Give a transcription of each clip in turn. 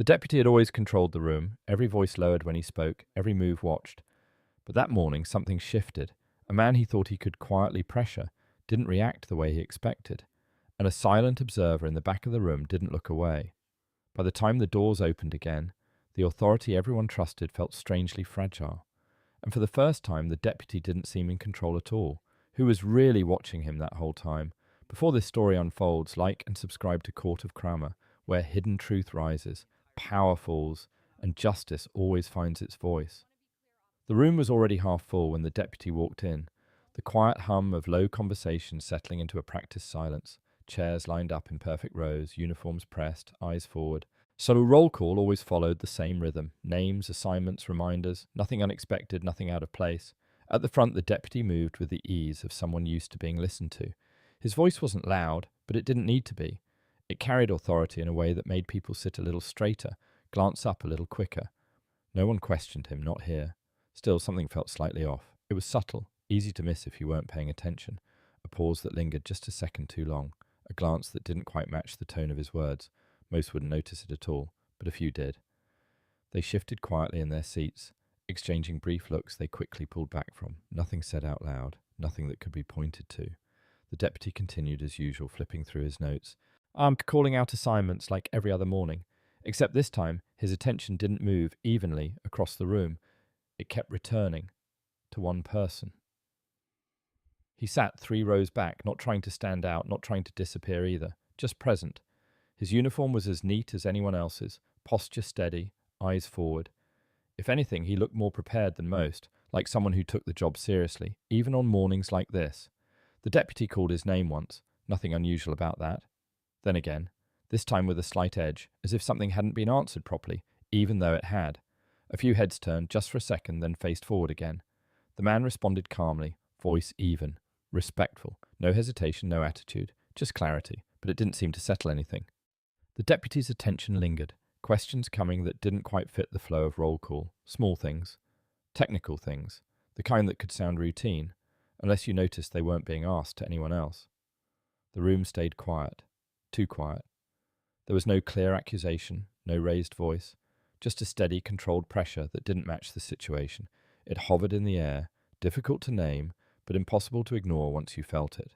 The deputy had always controlled the room, every voice lowered when he spoke, every move watched. But that morning something shifted. A man he thought he could quietly pressure didn't react the way he expected, and a silent observer in the back of the room didn't look away. By the time the doors opened again, the authority everyone trusted felt strangely fragile. And for the first time, the deputy didn't seem in control at all. Who was really watching him that whole time? Before this story unfolds, like and subscribe to Court of Kramer, where hidden truth rises, power falls, and justice always finds its voice. The room was already half full when the deputy walked in, the quiet hum of low conversation settling into a practiced silence, chairs lined up in perfect rows, uniforms pressed, eyes forward. So roll call always followed the same rhythm. Names, assignments, reminders, nothing unexpected, nothing out of place. At the front, the deputy moved with the ease of someone used to being listened to. His voice wasn't loud, but it didn't need to be. It carried authority in a way that made people sit a little straighter, glance up a little quicker. No one questioned him, not here. Still, something felt slightly off. It was subtle, easy to miss if you weren't paying attention. A pause that lingered just a second too long. A glance that didn't quite match the tone of his words. Most wouldn't notice it at all, but a few did. They shifted quietly in their seats, exchanging brief looks they quickly pulled back from. Nothing said out loud, nothing that could be pointed to. The deputy continued as usual, flipping through his notes. I'm calling out assignments like every other morning, except this time his attention didn't move evenly across the room. It kept returning to one person. He sat 3 rows back, not trying to stand out, not trying to disappear either, just present. His uniform was as neat as anyone else's, posture steady, eyes forward. If anything, he looked more prepared than most, like someone who took the job seriously, even on mornings like this. The deputy called his name once, nothing unusual about that. Then again, this time with a slight edge, as if something hadn't been answered properly, even though it had. A few heads turned just for a second, then faced forward again. The man responded calmly, voice even, respectful, no hesitation, no attitude, just clarity, but it didn't seem to settle anything. The deputy's attention lingered, questions coming that didn't quite fit the flow of roll call, small things, technical things, the kind that could sound routine, unless you noticed they weren't being asked to anyone else. The room stayed quiet, too quiet. There was no clear accusation, no raised voice, just a steady, controlled pressure that didn't match the situation. It hovered in the air, difficult to name, but impossible to ignore once you felt it.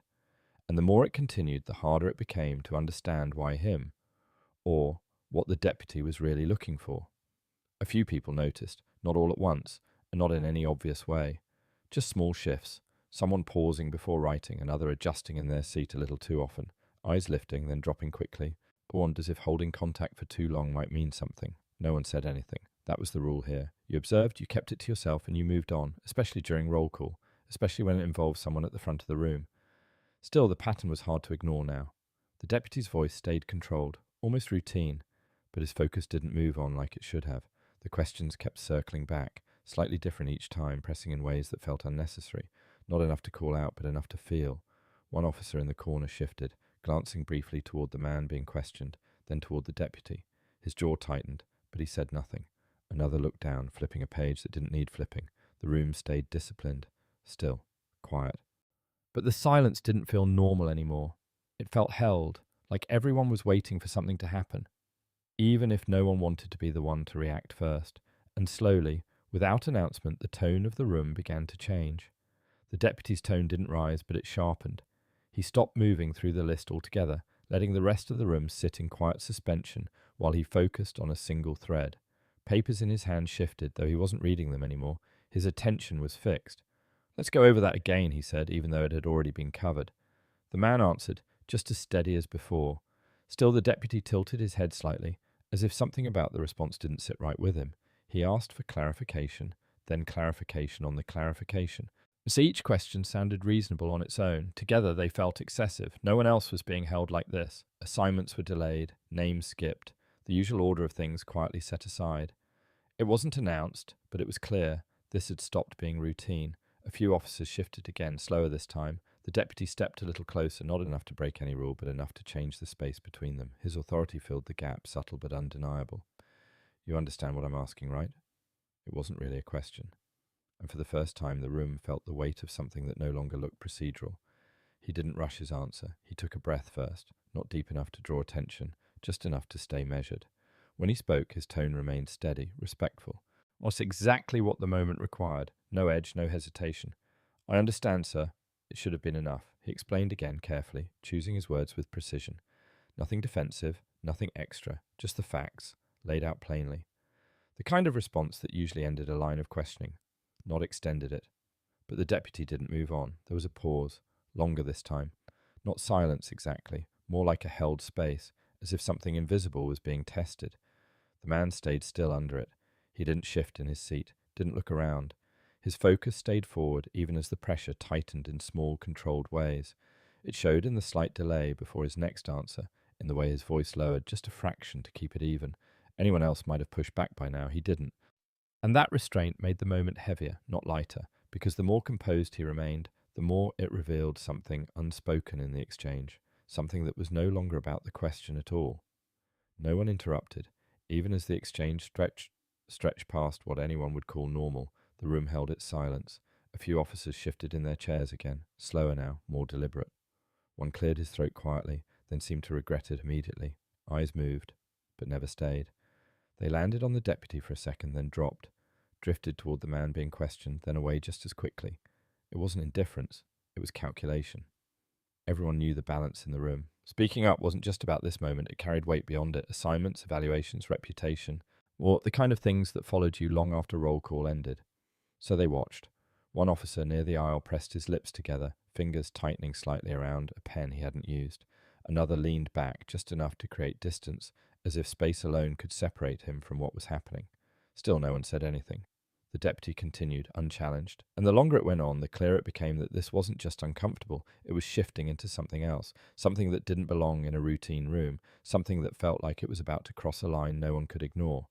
And the more it continued, the harder it became to understand why him, or what the deputy was really looking for. A few people noticed, not all at once, and not in any obvious way. Just small shifts, someone pausing before writing, another adjusting in their seat a little too often, eyes lifting, then dropping quickly, warned as if holding contact for too long might mean something. No one said anything. That was the rule here. You observed, you kept it to yourself, and you moved on, especially during roll call, especially when it involved someone at the front of the room. Still, the pattern was hard to ignore now. The deputy's voice stayed controlled, almost routine, but his focus didn't move on like it should have. The questions kept circling back, slightly different each time, pressing in ways that felt unnecessary, not enough to call out, but enough to feel. One officer in the corner shifted, glancing briefly toward the man being questioned, then toward the deputy. His jaw tightened, but he said nothing. Another looked down, flipping a page that didn't need flipping. The room stayed disciplined, still, quiet. But the silence didn't feel normal anymore. It felt held, like everyone was waiting for something to happen, even if no one wanted to be the one to react first. And slowly, without announcement, the tone of the room began to change. The deputy's tone didn't rise, but it sharpened. He stopped moving through the list altogether, letting the rest of the room sit in quiet suspension while he focused on a single thread. Papers in his hand shifted, though he wasn't reading them anymore. His attention was fixed. Let's go over that again, he said, even though it had already been covered. The man answered, just as steady as before. Still, the deputy tilted his head slightly, as if something about the response didn't sit right with him. He asked for clarification, then clarification on the clarification. So each question sounded reasonable on its own. Together they felt excessive. No one else was being held like this. Assignments were delayed, names skipped, the usual order of things quietly set aside. It wasn't announced, but it was clear. This had stopped being routine. A few officers shifted again, slower this time. The deputy stepped a little closer, not enough to break any rule, but enough to change the space between them. His authority filled the gap, subtle but undeniable. You understand what I'm asking, right? It wasn't really a question. And for the first time the room felt the weight of something that no longer looked procedural. He didn't rush his answer. He took a breath first, not deep enough to draw attention, just enough to stay measured. When he spoke, his tone remained steady, respectful. Was exactly what the moment required. No edge, no hesitation. I understand, sir. It should have been enough. He explained again carefully, choosing his words with precision. Nothing defensive, nothing extra, just the facts, laid out plainly. The kind of response that usually ended a line of questioning, not extended it. But the deputy didn't move on. There was a pause, longer this time. Not silence exactly, more like a held space, as if something invisible was being tested. The man stayed still under it. He didn't shift in his seat, didn't look around. His focus stayed forward even as the pressure tightened in small, controlled ways. It showed in the slight delay before his next answer, in the way his voice lowered just a fraction to keep it even. Anyone else might have pushed back by now. He didn't. And that restraint made the moment heavier, not lighter, because the more composed he remained, the more it revealed something unspoken in the exchange, something that was no longer about the question at all. No one interrupted. Even as the exchange stretched past what anyone would call normal, the room held its silence. A few officers shifted in their chairs again, slower now, more deliberate. One cleared his throat quietly, then seemed to regret it immediately. Eyes moved, but never stayed. They landed on the deputy for a second, then dropped, drifted toward the man being questioned, then away just as quickly. It wasn't indifference, it was calculation. Everyone knew the balance in the room. Speaking up wasn't just about this moment, it carried weight beyond it. Assignments, evaluations, reputation, or the kind of things that followed you long after roll call ended. So they watched. One officer near the aisle pressed his lips together, fingers tightening slightly around a pen he hadn't used. Another leaned back just enough to create distance, as if space alone could separate him from what was happening. Still no one said anything. The deputy continued, unchallenged, and the longer it went on, the clearer it became that this wasn't just uncomfortable, it was shifting into something else, something that didn't belong in a routine room, something that felt like it was about to cross a line no one could ignore.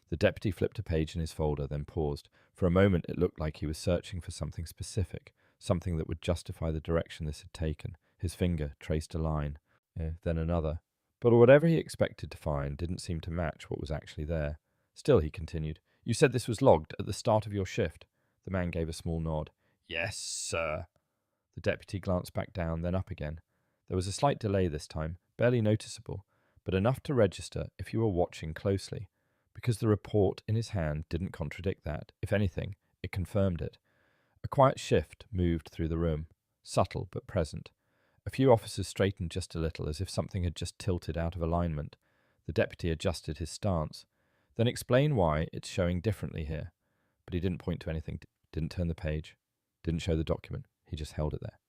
The deputy flipped a page in his folder, then paused. For a moment it looked like he was searching for something specific, something that would justify the direction this had taken. His finger traced a line, then another. But whatever he expected to find didn't seem to match what was actually there. Still, he continued, "You said this was logged at the start of your shift." The man gave a small nod. "Yes, sir." The deputy glanced back down, then up again. There was a slight delay this time, barely noticeable, but enough to register if you were watching closely, because the report in his hand didn't contradict that. If anything, it confirmed it. A quiet shift moved through the room, subtle but present. A few officers straightened just a little, as if something had just tilted out of alignment. The deputy adjusted his stance. "Then explain why it's showing differently here." But he didn't point to anything, didn't turn the page, didn't show the document. He just held it there.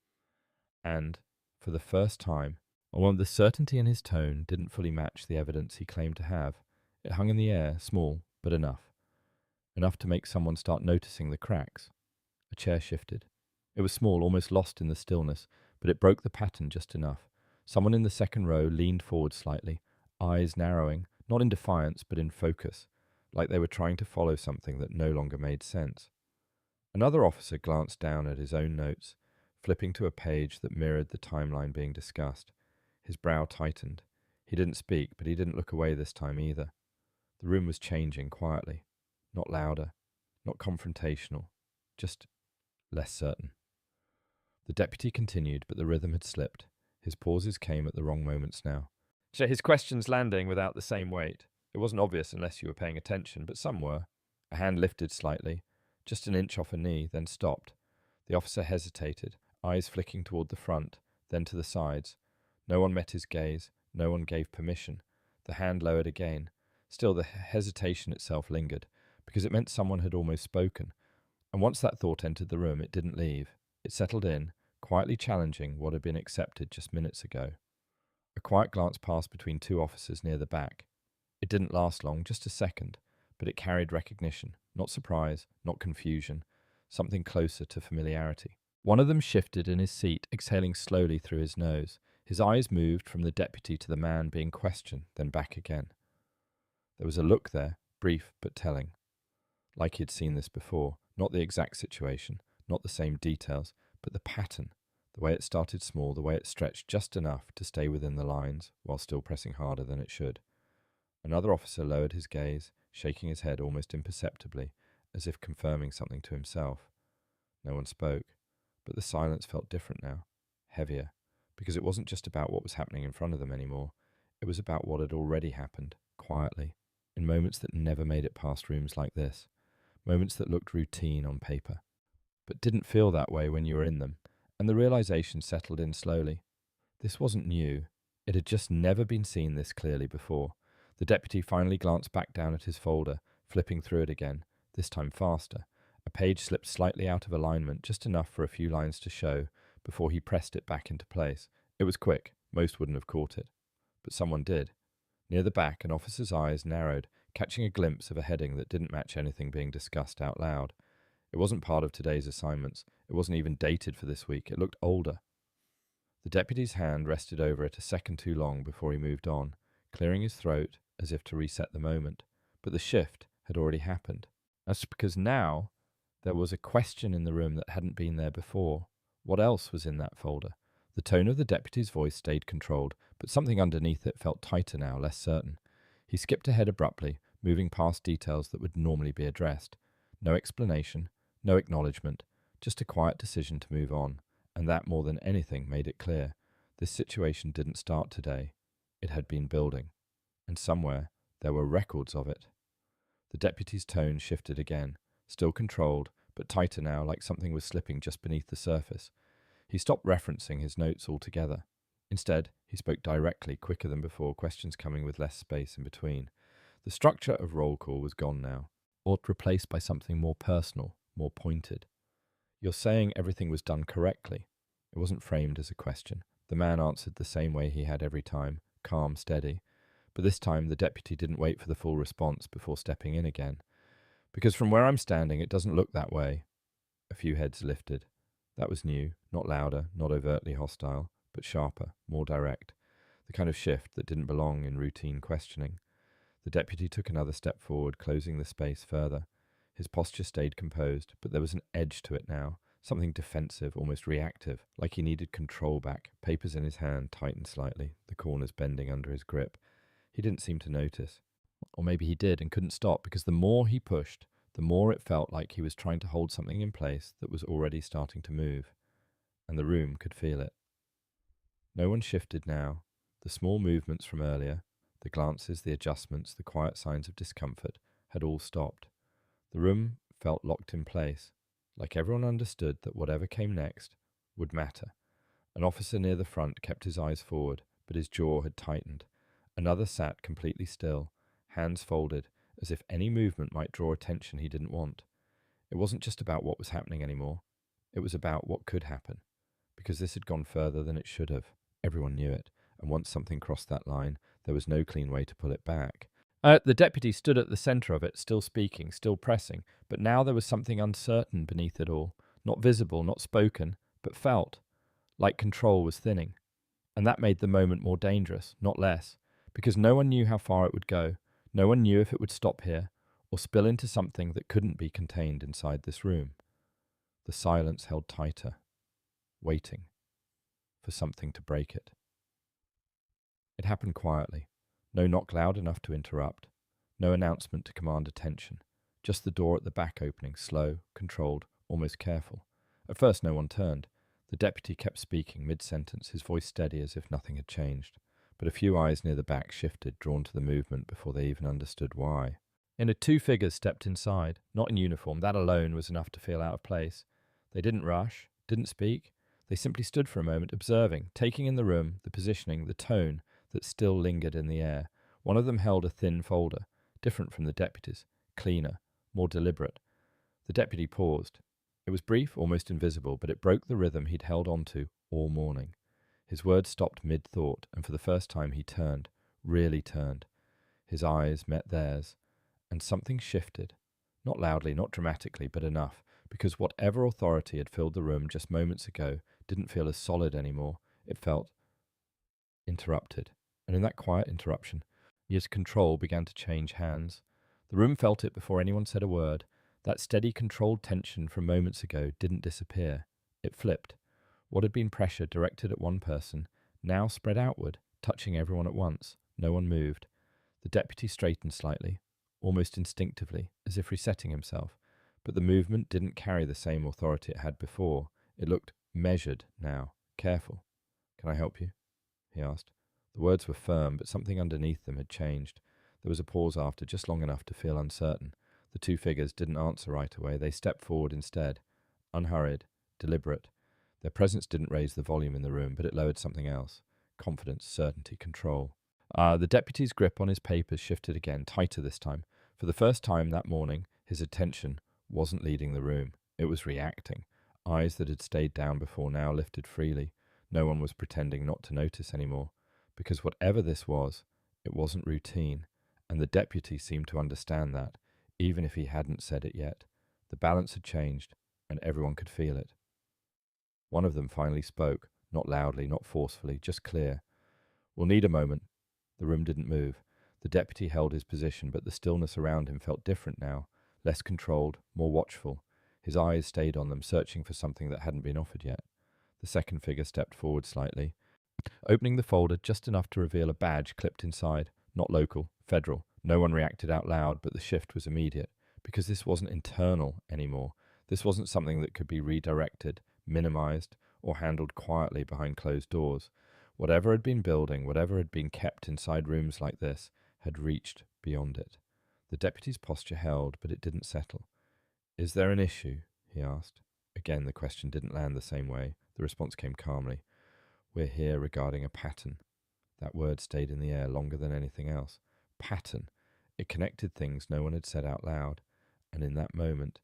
And, for the first time, although the certainty in his tone didn't fully match the evidence he claimed to have, it hung in the air, small, but enough. Enough to make someone start noticing the cracks. A chair shifted. It was small, almost lost in the stillness, but it broke the pattern just enough. Someone in the second row leaned forward slightly, eyes narrowing, not in defiance, but in focus, like they were trying to follow something that no longer made sense. Another officer glanced down at his own notes, flipping to a page that mirrored the timeline being discussed. His brow tightened. He didn't speak, but he didn't look away this time either. The room was changing quietly, not louder, not confrontational, just less certain. The deputy continued, but the rhythm had slipped. His pauses came at the wrong moments now. His questions landing without the same weight. It wasn't obvious unless you were paying attention, but some were. A hand lifted slightly, just an inch off a knee, then stopped. The officer hesitated, eyes flicking toward the front, then to the sides. No one met his gaze, no one gave permission. The hand lowered again. Still, the hesitation itself lingered, because it meant someone had almost spoken. And once that thought entered the room, it didn't leave. It settled in, quietly challenging what had been accepted just minutes ago. A quiet glance passed between two officers near the back. It didn't last long, just a second, but it carried recognition, not surprise, not confusion, something closer to familiarity. One of them shifted in his seat, exhaling slowly through his nose. His eyes moved from the deputy to the man being questioned, then back again. There was a look there, brief but telling. Like he had seen this before, not the exact situation, not the same details, but the pattern, the way it started small, the way it stretched just enough to stay within the lines, while still pressing harder than it should. Another officer lowered his gaze, shaking his head almost imperceptibly, as if confirming something to himself. No one spoke, but the silence felt different now, heavier, because it wasn't just about what was happening in front of them anymore. It was about what had already happened, quietly, in moments that never made it past rooms like this, moments that looked routine on paper, but didn't feel that way when you were in them, and the realization settled in slowly. This wasn't new. It had just never been seen this clearly before. The deputy finally glanced back down at his folder, flipping through it again, this time faster. A page slipped slightly out of alignment, just enough for a few lines to show, before he pressed it back into place. It was quick. Most wouldn't have caught it. But someone did. Near the back, an officer's eyes narrowed, catching a glimpse of a heading that didn't match anything being discussed out loud. It wasn't part of today's assignments. It wasn't even dated for this week. It looked older. The deputy's hand rested over it a second too long before he moved on, clearing his throat as if to reset the moment. But the shift had already happened. That's because now there was a question in the room that hadn't been there before. What else was in that folder? The tone of the deputy's voice stayed controlled, but something underneath it felt tighter now, less certain. He skipped ahead abruptly, moving past details that would normally be addressed. No explanation, no acknowledgement, just a quiet decision to move on, and that more than anything made it clear. This situation didn't start today. It had been building, and somewhere there were records of it. The deputy's tone shifted again, still controlled, but tighter now, like something was slipping just beneath the surface. He stopped referencing his notes altogether. Instead, he spoke directly, quicker than before, questions coming with less space in between. The structure of roll call was gone now, or replaced by something more personal, more pointed. You're saying everything was done correctly. It wasn't framed as a question. The man answered the same way he had every time, calm, steady. But this time the deputy didn't wait for the full response before stepping in again. Because from where I'm standing, it doesn't look that way. A few heads lifted. That was new, not louder, not overtly hostile, but sharper, more direct. The kind of shift that didn't belong in routine questioning. The deputy took another step forward, closing the space further. His posture stayed composed, but there was an edge to it now, something defensive, almost reactive, like he needed control back. Papers in his hand tightened slightly, the corners bending under his grip. He didn't seem to notice. Or maybe he did and couldn't stop, because the more he pushed, the more it felt like he was trying to hold something in place that was already starting to move. And the room could feel it. No one shifted now. The small movements from earlier, the glances, the adjustments, the quiet signs of discomfort, had all stopped. The room felt locked in place, like everyone understood that whatever came next would matter. An officer near the front kept his eyes forward, but his jaw had tightened. Another sat completely still, hands folded, as if any movement might draw attention he didn't want. It wasn't just about what was happening anymore. It was about what could happen, because this had gone further than it should have. Everyone knew it, and once something crossed that line, there was no clean way to pull it back. The deputy stood at the centre of it, still speaking, still pressing, but now there was something uncertain beneath it all, not visible, not spoken, but felt, like control was thinning. And that made the moment more dangerous, not less, because no one knew how far it would go. No one knew if it would stop here, or spill into something that couldn't be contained inside this room. The silence held tighter, waiting for something to break it. It happened quietly. No knock loud enough to interrupt. No announcement to command attention. Just the door at the back opening, slow, controlled, almost careful. At first no one turned. The deputy kept speaking mid-sentence, his voice steady as if nothing had changed. But a few eyes near the back shifted, drawn to the movement before they even understood why. Two figures stepped inside, not in uniform. That alone was enough to feel out of place. They didn't rush, didn't speak. They simply stood for a moment, observing, taking in the room, the positioning, the tone that still lingered in the air. One of them held a thin folder, different from the deputy's, cleaner, more deliberate. The deputy paused. It was brief, almost invisible, but it broke the rhythm he'd held on to all morning. His words stopped mid-thought, and for the first time he turned, really turned. His eyes met theirs, and something shifted. Not loudly, not dramatically, but enough, because whatever authority had filled the room just moments ago didn't feel as solid anymore. It felt interrupted, and in that quiet interruption, his control began to change hands. The room felt it before anyone said a word. That steady, controlled tension from moments ago didn't disappear. It flipped. What had been pressure directed at one person now spread outward, touching everyone at once. No one moved. The deputy straightened slightly, almost instinctively, as if resetting himself. But the movement didn't carry the same authority it had before. It looked measured now, careful. "Can I help you?" he asked. The words were firm, but something underneath them had changed. There was a pause after, just long enough to feel uncertain. The two figures didn't answer right away. They stepped forward instead, unhurried, deliberate. Their presence didn't raise the volume in the room, but it lowered something else. Confidence, certainty, control. The deputy's grip on his papers shifted again, tighter this time. For the first time that morning, his attention wasn't leading the room. It was reacting. Eyes that had stayed down before now lifted freely. No one was pretending not to notice anymore. Because whatever this was, it wasn't routine. And the deputy seemed to understand that, even if he hadn't said it yet. The balance had changed, and everyone could feel it. One of them finally spoke, not loudly, not forcefully, just clear. "We'll need a moment." The room didn't move. The deputy held his position, but the stillness around him felt different now, less controlled, more watchful. His eyes stayed on them, searching for something that hadn't been offered yet. The second figure stepped forward slightly, opening the folder just enough to reveal a badge clipped inside. Not local, federal. No one reacted out loud, but the shift was immediate, because this wasn't internal anymore. This wasn't something that could be redirected, minimized, or handled quietly behind closed doors. Whatever had been building, whatever had been kept inside rooms like this, had reached beyond it. The deputy's posture held, but it didn't settle. "Is there an issue?" he asked. Again, the question didn't land the same way. The response came calmly. "We're here regarding a pattern." That word stayed in the air longer than anything else. Pattern. It connected things no one had said out loud, and in that moment,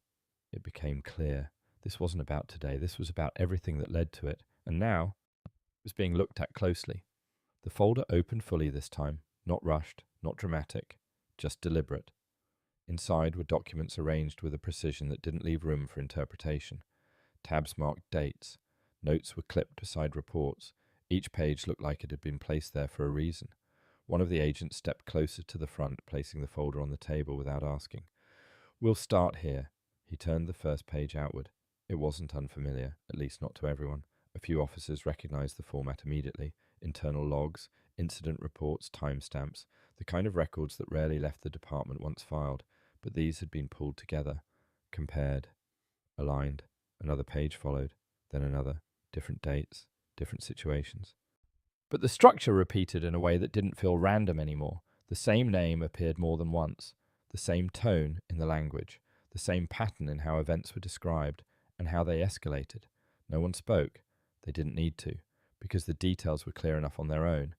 it became clear. This wasn't about today. This was about everything that led to it, and now it was being looked at closely. The folder opened fully this time, not rushed, not dramatic, just deliberate. Inside were documents arranged with a precision that didn't leave room for interpretation. Tabs marked dates. Notes were clipped beside reports. Each page looked like it had been placed there for a reason. One of the agents stepped closer to the front, placing the folder on the table without asking. "We'll start here." He turned the first page outward. It wasn't unfamiliar, at least not to everyone. A few officers recognized the format immediately. Internal logs, incident reports, timestamps, the kind of records that rarely left the department once filed, but these had been pulled together, compared, aligned. Another page followed, then another, different dates, different situations. But the structure repeated in a way that didn't feel random anymore. The same name appeared more than once, the same tone in the language, the same pattern in how events were described and how they escalated. No one spoke. They didn't need to, because the details were clear enough on their own.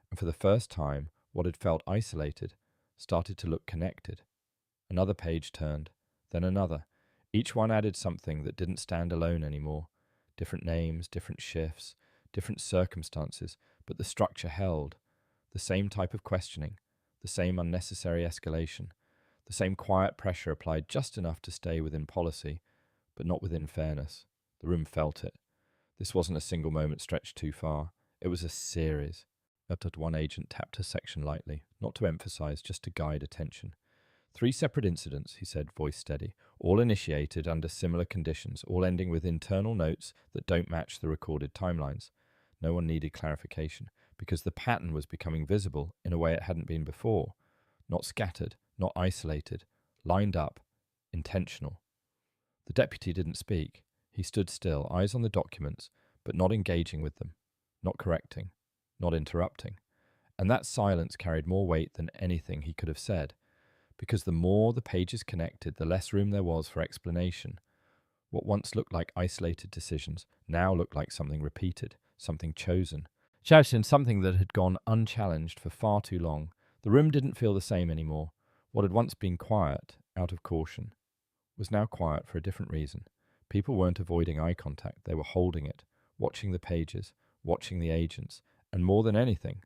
And for the first time, what had felt isolated started to look connected. Another page turned, then another. Each one added something that didn't stand alone anymore. Different names, different shifts, different circumstances, but the structure held. The same type of questioning, the same unnecessary escalation, the same quiet pressure applied just enough to stay within policy, but not within fairness. The room felt it. This wasn't a single moment stretched too far. It was a series. One agent tapped her section lightly, not to emphasize, just to guide attention. 3 separate incidents, he said, voice steady, all initiated under similar conditions, all ending with internal notes that don't match the recorded timelines. No one needed clarification, because the pattern was becoming visible in a way it hadn't been before. Not scattered, not isolated, lined up, intentional. The deputy didn't speak. He stood still, eyes on the documents, but not engaging with them, not correcting, not interrupting. And that silence carried more weight than anything he could have said, because the more the pages connected, the less room there was for explanation. What once looked like isolated decisions now looked like something repeated, something chosen, something that had gone unchallenged for far too long. The room didn't feel the same anymore. What had once been quiet, out of caution, was now quiet for a different reason. People weren't avoiding eye contact, they were holding it, watching the pages, watching the agents, and more than anything,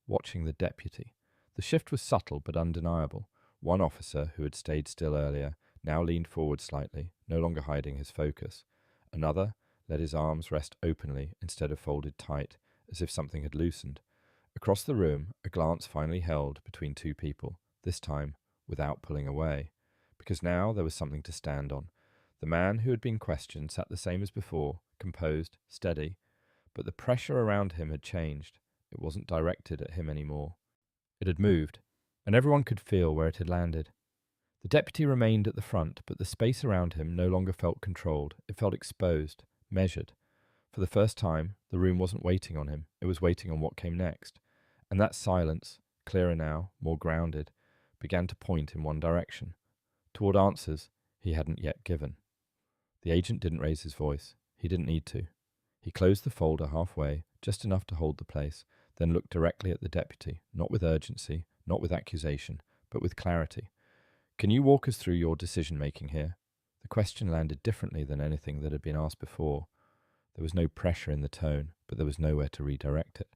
watching the deputy. The shift was subtle but undeniable. One officer, who had stayed still earlier, now leaned forward slightly, no longer hiding his focus. Another let his arms rest openly instead of folded tight, as if something had loosened. Across the room, a glance finally held between 2 people, this time without pulling away, because now there was something to stand on. The man who had been questioned sat the same as before, composed, steady, but the pressure around him had changed. It wasn't directed at him anymore. It had moved, and everyone could feel where it had landed. The deputy remained at the front, but the space around him no longer felt controlled. It felt exposed, measured. For the first time, the room wasn't waiting on him. It was waiting on what came next. And that silence, clearer now, more grounded, began to point in one direction, toward answers he hadn't yet given. The agent didn't raise his voice. He didn't need to. He closed the folder halfway, just enough to hold the place, then looked directly at the deputy, not with urgency, not with accusation, but with clarity. "Can you walk us through your decision-making here?" The question landed differently than anything that had been asked before. There was no pressure in the tone, but there was nowhere to redirect it.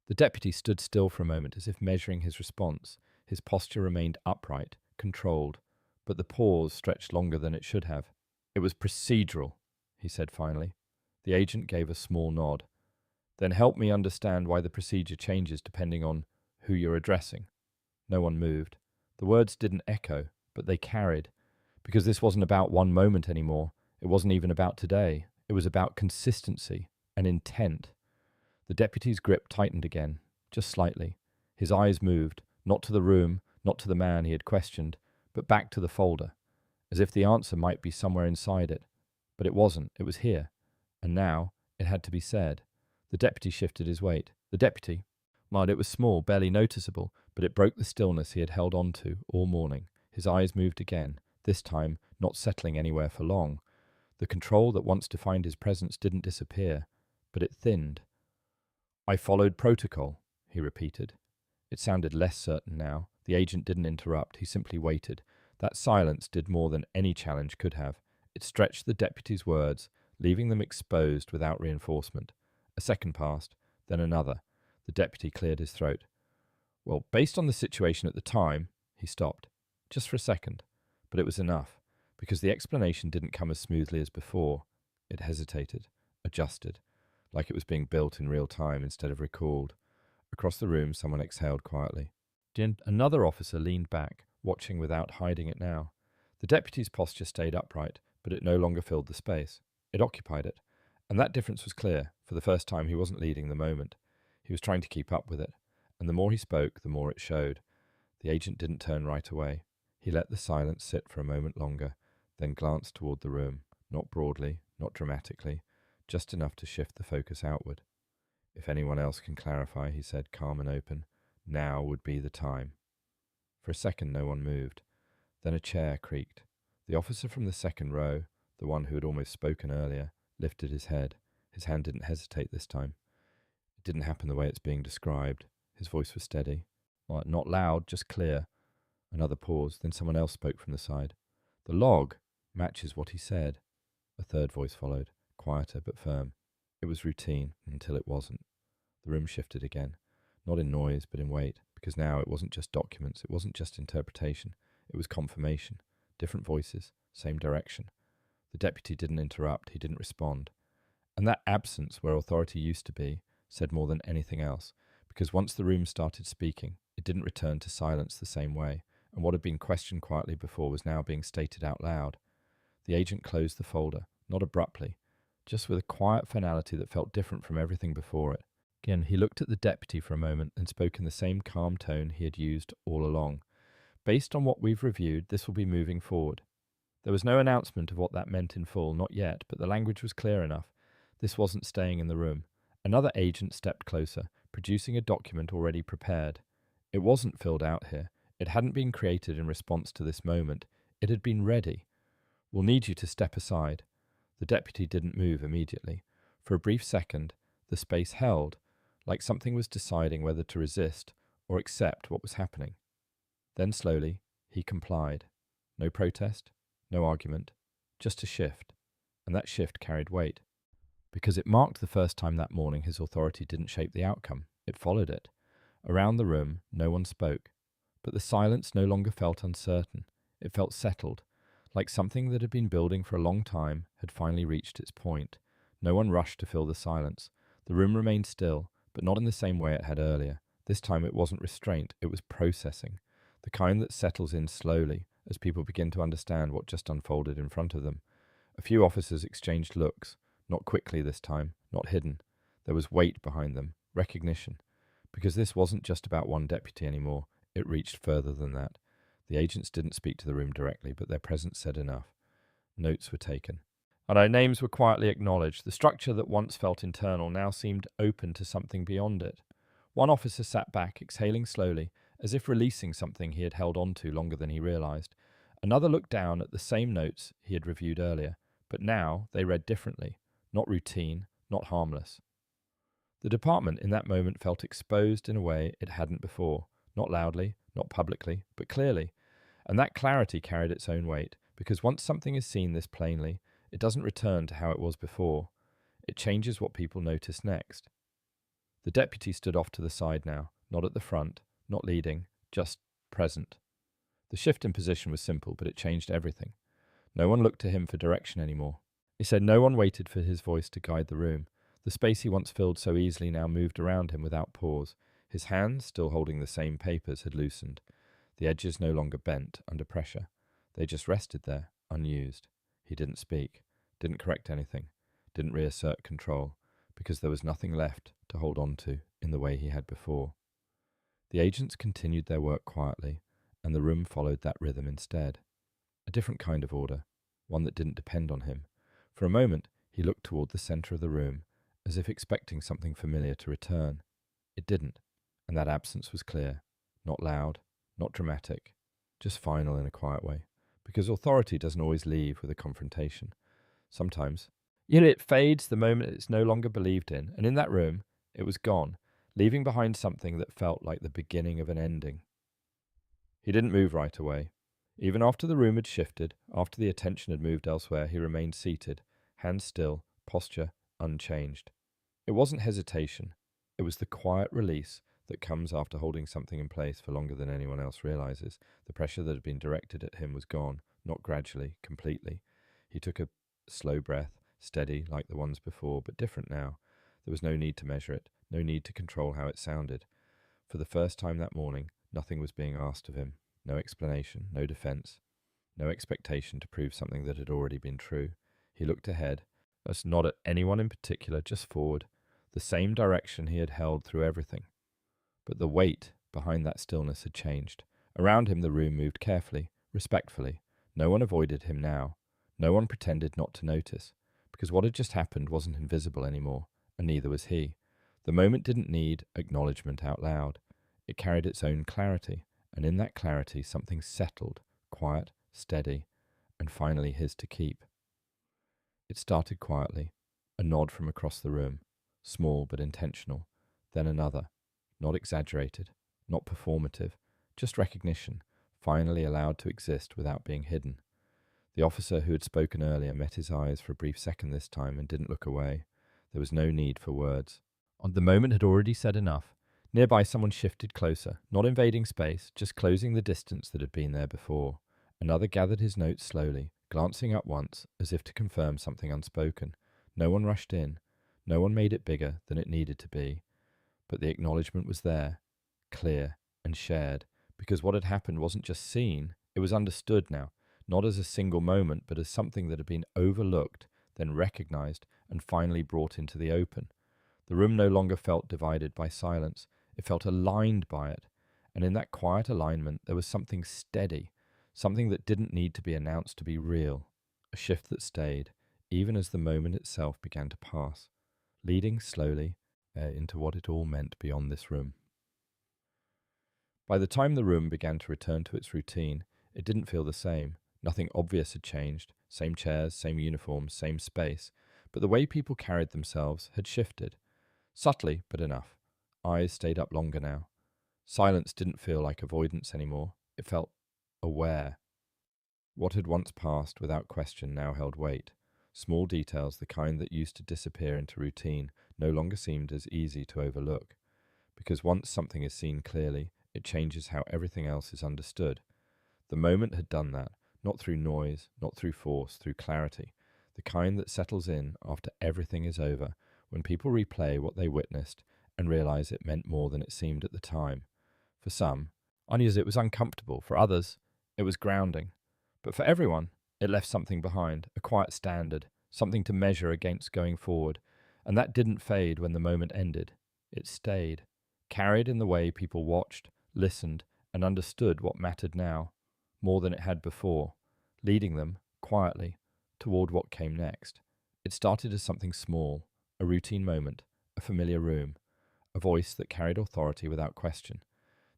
The deputy stood still for a moment, as if measuring his response. His posture remained upright, controlled, but the pause stretched longer than it should have. "It was procedural," he said finally. The agent gave a small nod. "Then help me understand why the procedure changes depending on who you're addressing." No one moved. The words didn't echo, but they carried. Because this wasn't about one moment anymore. It wasn't even about today. It was about consistency and intent. The deputy's grip tightened again, just slightly. His eyes moved, not to the room, not to the man he had questioned, but back to the folder, as if the answer might be somewhere inside it. But it wasn't. It was here. And now it had to be said. The deputy shifted his weight. The deputy, well, it was small, barely noticeable, but it broke the stillness he had held on to all morning. His eyes moved again, this time not settling anywhere for long. The control that once defined his presence didn't disappear, but it thinned. "I followed protocol," he repeated. It sounded less certain now. The agent didn't interrupt. He simply waited. That silence did more than any challenge could have. It stretched the deputy's words, leaving them exposed without reinforcement. A second passed, then another. The deputy cleared his throat. "Well, based on the situation at the time," he stopped. Just for a second. But it was enough, because the explanation didn't come as smoothly as before. It hesitated, adjusted, like it was being built in real time instead of recalled. Across the room, someone exhaled quietly. Another officer leaned back, watching without hiding it now. The deputy's posture stayed upright, but it no longer filled the space. It occupied it, and that difference was clear. For the first time, he wasn't leading the moment. He was trying to keep up with it, and the more he spoke, the more it showed. The agent didn't turn right away. He let the silence sit for a moment longer, then glanced toward the room, not broadly, not dramatically, just enough to shift the focus outward. "If anyone else can clarify," he said, calm and open, "now would be the time." For a second, no one moved. Then a chair creaked. The officer from the second row, the one who had almost spoken earlier, lifted his head. His hand didn't hesitate this time. It didn't happen the way it's being described. His voice was steady. Well, not loud, just clear. Another pause, then someone else spoke from the side. "The log matches what he said." A third voice followed, quieter but firm. It was routine until it wasn't. The room shifted again, not in noise but in weight, because now it wasn't just documents, it wasn't just interpretation, it was confirmation. Different voices, same direction. The deputy didn't interrupt, he didn't respond. And that absence where authority used to be said more than anything else, because once the room started speaking, it didn't return to silence the same way, and what had been questioned quietly before was now being stated out loud. The agent closed the folder, not abruptly, just with a quiet finality that felt different from everything before it. Again, he looked at the deputy for a moment and spoke in the same calm tone he had used all along. "Based on what we've reviewed, this will be moving forward." There was no announcement of what that meant in full, not yet, but the language was clear enough. This wasn't staying in the room. Another agent stepped closer, producing a document already prepared. It wasn't filled out here. It hadn't been created in response to this moment. It had been ready. "We'll need you to step aside." The deputy didn't move immediately. For a brief second, the space held, like something was deciding whether to resist or accept what was happening. Then slowly, he complied. No protest, no argument, just a shift. And that shift carried weight. Because it marked the first time that morning his authority didn't shape the outcome. It followed it. Around the room, no one spoke. But the silence no longer felt uncertain. It felt settled, like something that had been building for a long time had finally reached its point. No one rushed to fill the silence. The room remained still, but not in the same way it had earlier. This time it wasn't restraint, it was processing. The kind that settles in slowly as people begin to understand what just unfolded in front of them. A few officers exchanged looks, not quickly this time, not hidden. There was weight behind them, recognition. Because this wasn't just about one deputy anymore, it reached further than that. The agents didn't speak to the room directly, but their presence said enough. Notes were taken, and our names were quietly acknowledged. The structure that once felt internal now seemed open to something beyond it. One officer sat back, exhaling slowly, as if releasing something he had held on to longer than he realized. Another looked down at the same notes he had reviewed earlier, but now they read differently, not routine, not harmless. The department in that moment felt exposed in a way it hadn't before, not loudly, not publicly, but clearly. And that clarity carried its own weight, because once something is seen this plainly, it doesn't return to how it was before. It changes what people notice next. The deputy stood off to the side now, not at the front, not leading, just present. The shift in position was simple, but it changed everything. No one looked to him for direction anymore. He said no one waited for his voice to guide the room. The space he once filled so easily now moved around him without pause. His hands, still holding the same papers, had loosened. The edges no longer bent under pressure. They just rested there, unused. He didn't speak, didn't correct anything, didn't reassert control, because there was nothing left to hold on to in the way he had before. The agents continued their work quietly, and the room followed that rhythm instead. A different kind of order, one that didn't depend on him. For a moment, he looked toward the center of the room, as if expecting something familiar to return. It didn't, and that absence was clear. Not loud, not dramatic, just final in a quiet way, because authority doesn't always leave with a confrontation. Sometimes, yet it fades the moment it's no longer believed in, and in that room, it was gone, leaving behind something that felt like the beginning of an ending. He didn't move right away. Even after the room had shifted, after the attention had moved elsewhere, he remained seated, hands still, posture unchanged. It wasn't hesitation. It was the quiet release that comes after holding something in place for longer than anyone else realizes. The pressure that had been directed at him was gone, not gradually, completely. He took a slow breath, steady like the ones before, but different now. There was no need to measure it, no need to control how it sounded. For the first time that morning, nothing was being asked of him. No explanation, no defense, no expectation to prove something that had already been true. He looked ahead, not at anyone in particular, just forward, the same direction he had held through everything. But the weight behind that stillness had changed. Around him the room moved carefully, respectfully. No one avoided him now. No one pretended not to notice, because what had just happened wasn't invisible anymore, and neither was he. The moment didn't need acknowledgement out loud. It carried its own clarity, and in that clarity something settled, quiet, steady, and finally his to keep. It started quietly, a nod from across the room, small but intentional, then another, not exaggerated, not performative, just recognition, finally allowed to exist without being hidden. The officer who had spoken earlier met his eyes for a brief second this time and didn't look away. There was no need for words. The moment had already said enough. Nearby someone shifted closer, not invading space, just closing the distance that had been there before. Another gathered his notes slowly, glancing up once, as if to confirm something unspoken. No one rushed in. No one made it bigger than it needed to be. But the acknowledgement was there, clear and shared, because what had happened wasn't just seen, it was understood now, not as a single moment, but as something that had been overlooked, then recognized, and finally brought into the open. The room no longer felt divided by silence. It felt aligned by it, and in that quiet alignment there was something steady, something that didn't need to be announced to be real, a shift that stayed, even as the moment itself began to pass, leading slowly into what it all meant beyond this room. By the time the room began to return to its routine, it didn't feel the same. Nothing obvious had changed, same chairs, same uniforms, same space, but the way people carried themselves had shifted. Subtly, but enough. Eyes stayed up longer now. Silence didn't feel like avoidance anymore. It felt aware. What had once passed without question now held weight. Small details, the kind that used to disappear into routine, no longer seemed as easy to overlook. Because once something is seen clearly, it changes how everything else is understood. The moment had done that, not through noise, not through force, through clarity. The kind that settles in after everything is over, when people replay what they witnessed and realize it meant more than it seemed at the time. For some, it was uncomfortable. For others, it was grounding. But for everyone, it left something behind, a quiet standard, something to measure against going forward. And that didn't fade when the moment ended. It stayed, carried in the way people watched, listened, and understood what mattered now, more than it had before, leading them, quietly, toward what came next. It started as something small, a routine moment, a familiar room, a voice that carried authority without question.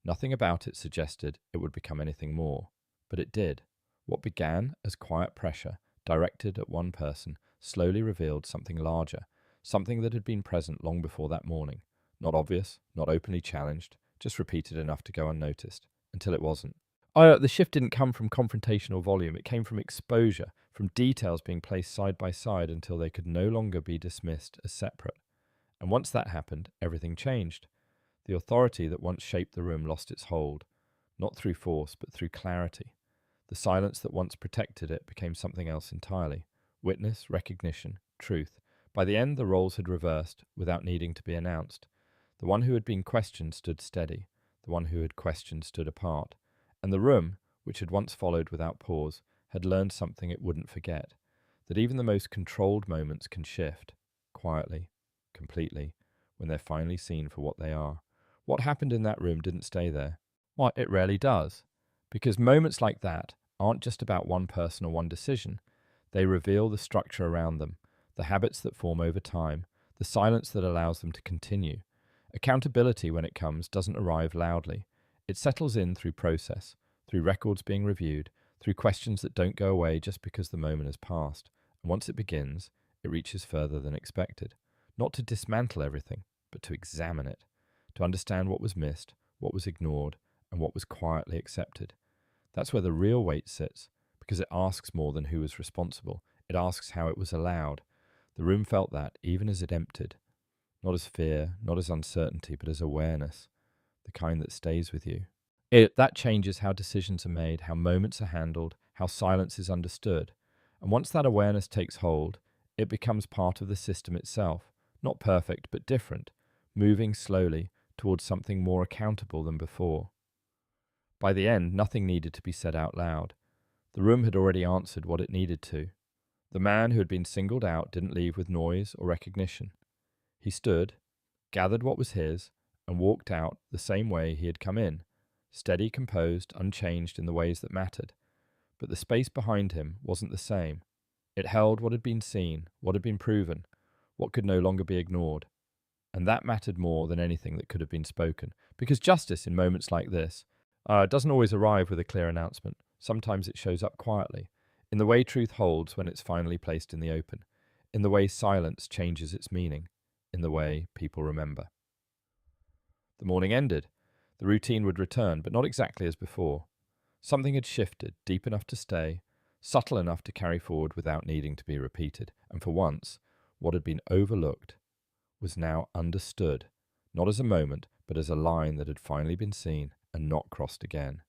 Nothing about it suggested it would become anything more, but it did. What began as quiet pressure, directed at one person, slowly revealed something larger, something that had been present long before that morning. Not obvious, not openly challenged, just repeated enough to go unnoticed, until it wasn't. The shift didn't come from confrontation or volume, it came from exposure, from details being placed side by side until they could no longer be dismissed as separate. And once that happened, everything changed. The authority that once shaped the room lost its hold, not through force, but through clarity. The silence that once protected it became something else entirely. Witness, recognition, truth. By the end, the roles had reversed, without needing to be announced. The one who had been questioned stood steady. The one who had questioned stood apart. And the room, which had once followed without pause, had learned something it wouldn't forget. That even the most controlled moments can shift, quietly, completely, when they're finally seen for what they are. What happened in that room didn't stay there. Well, it rarely does. Because moments like that aren't just about one person or one decision. They reveal the structure around them, the habits that form over time, the silence that allows them to continue. Accountability, when it comes, doesn't arrive loudly. It settles in through process, through records being reviewed, through questions that don't go away just because the moment has passed. And once it begins, it reaches further than expected. Not to dismantle everything, but to examine it. To understand what was missed, what was ignored, and what was quietly accepted. That's where the real weight sits, because it asks more than who was responsible. It asks how it was allowed. The room felt that, even as it emptied. Not as fear, not as uncertainty, but as awareness. The kind that stays with you. That changes how decisions are made, how moments are handled, how silence is understood. And once that awareness takes hold, it becomes part of the system itself. Not perfect, but different, moving slowly towards something more accountable than before. By the end, nothing needed to be said out loud. The room had already answered what it needed to. The man who had been singled out didn't leave with noise or recognition. He stood, gathered what was his, and walked out the same way he had come in, steady, composed, unchanged in the ways that mattered. But the space behind him wasn't the same. It held what had been seen, what had been proven, what could no longer be ignored. And that mattered more than anything that could have been spoken, because justice in moments like this doesn't always arrive with a clear announcement. Sometimes it shows up quietly, in the way truth holds when it's finally placed in the open, in the way silence changes its meaning, in the way people remember. The morning ended. The routine would return, but not exactly as before. Something had shifted, deep enough to stay, subtle enough to carry forward without needing to be repeated, and for once, what had been overlooked was now understood, not as a moment, but as a line that had finally been seen and not crossed again.